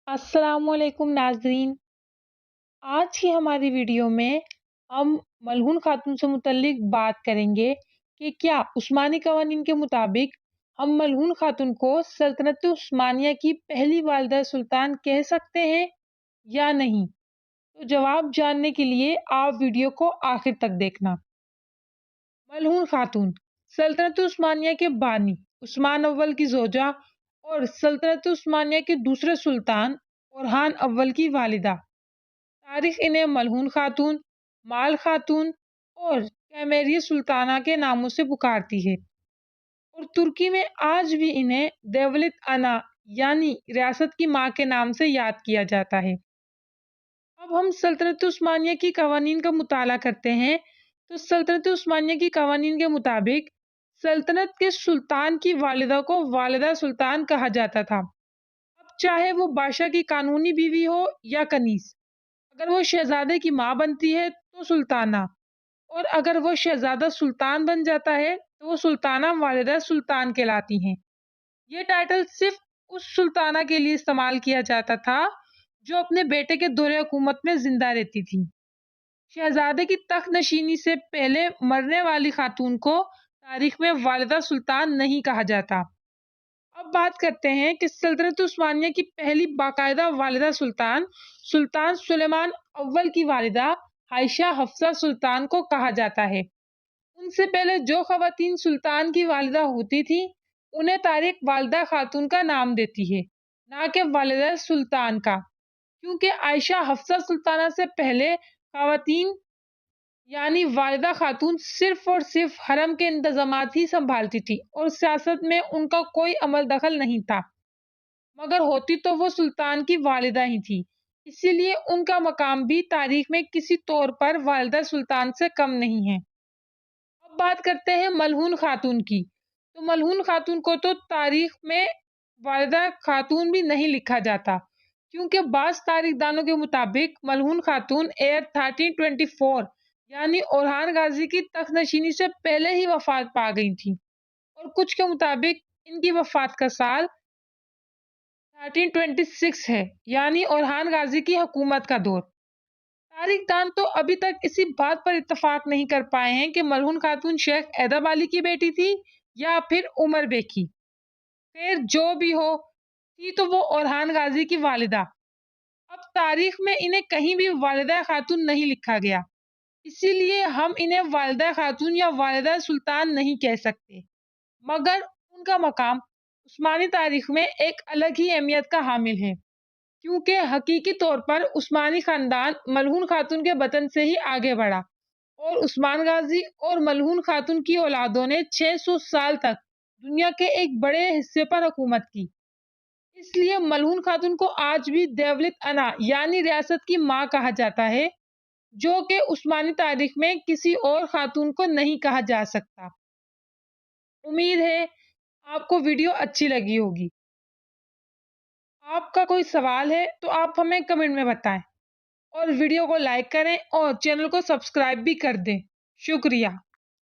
अस्सलाम वालेकुम नाज़रीन। आज की हमारी वीडियो में हम मलहून खातून से मुतल्लिक बात करेंगे कि क्या उस्मानी कवानीन के मुताबिक हम मलहून खातून को सल्तनत उस्मानिया की पहली वालिदा सुल्तान कह सकते हैं या नहीं। तो जवाब जानने के लिए आप वीडियो को आखिर तक देखना। मलहून खातून सल्तनत उस्मानिया के बानी उस्मान अव्वल की जोजा और सल्तनत उस्मानिया के दूसरे सुल्तान ओरहान अव्वल की वालिदा। तारीख इन्हें मलहून खातून, माल खातून और कैमेरिया सुल्ताना के नामों से पुकारती है और तुर्की में आज भी इन्हें देवलित अना यानी रियासत की माँ के नाम से याद किया जाता है। अब हम सल्तनत उस्मानिया की कवानीन का मुताला करते हैं। तो सल्तनत उस्मानिया की कवानीन के मुताबिक सल्तनत के सुल्तान की वालिदा को वालिदा सुल्तान कहा जाता था। अब चाहे वो बादशाह की कानूनी बीवी हो या कनीज, अगर वो शहजादे की माँ बनती है तो सुल्ताना, और अगर वो शहजादा सुल्तान बन जाता है तो वो सुल्ताना वालिदा सुल्तान कहलाती हैं। ये टाइटल सिर्फ उस सुल्ताना के लिए इस्तेमाल किया जाता था जो अपने बेटे के दौरे हुकूमत में जिंदा रहती थी। शहजादे की तख्त नशीनी से पहले मरने वाली खातून को तारीख में वालिदा सुल्तान नहीं कहा जाता। अब बात करते हैं कि सल्तनत उस्मानिया की पहली बाकायदा वालिदा सुल्तान सुल्तान सुलेमान अव्वल की वालिदा आयशा हफ्सा सुल्तान को कहा जाता है। उनसे पहले जो खवातीन सुल्तान की वालिदा होती थी उन्हें तारीख वालिदा खातून का नाम देती है, ना कि वालिदा सुल्तान का, क्योंकि आयशा हफ्सा सुल्ताना से पहले खवातीन यानी वालिदा खातून सिर्फ और सिर्फ हरम के इंतजामात ही संभालती थी और सियासत में उनका कोई अमल दखल नहीं था, मगर होती तो वो सुल्तान की वालिदा ही थी, इसीलिए उनका मकाम भी तारीख में किसी तौर पर वालिदा सुल्तान से कम नहीं है। अब बात करते हैं मलहून खातून की। तो मलहून खातून को तो तारीख में वालिदा खातून भी नहीं लिखा जाता, क्योंकि बाज़ तारीखदानों के मुताबिक मलहून खातून एयर 1324 यानी ओरहान गाजी की तख्तनशीनी से पहले ही वफात पा गई थी, और कुछ के मुताबिक इनकी वफात का साल 1326 है, यानी ओरहान गाजी की हुकूमत का दौर। तारीखदान तो अभी तक इसी बात पर इत्तफाक नहीं कर पाए हैं कि मलहून खातून शेख ऐदब अली की बेटी थी या फिर उमर बे की। खैर जो भी हो, थी तो वो ओरहान गाजी की वालिदा। अब तारीख में इन्हें कहीं भी वालिदा खातून नहीं लिखा गया, इसीलिए हम इन्हें वालिदा खातून या वालिदा सुल्तान नहीं कह सकते, मगर उनका मकाम उस्मानी तारीख में एक अलग ही अहमियत का हामिल है, क्योंकि हकीकी तौर पर उस्मानी खानदान मलहून खातून के बतन से ही आगे बढ़ा और उस्मान गाजी और मलहून खातून की औलादों ने 600 साल तक दुनिया के एक बड़े हिस्से पर हुकूमत की। इसलिए मलहून खातून को आज भी देवलित अना यानी रियासत की माँ कहा जाता है, जो कि उस्मानी तारीख में किसी और खातून को नहीं कहा जा सकता। उम्मीद है आपको वीडियो अच्छी लगी होगी। आपका कोई सवाल है तो आप हमें कमेंट में बताएं और वीडियो को लाइक करें और चैनल को सब्सक्राइब भी कर दें। शुक्रिया।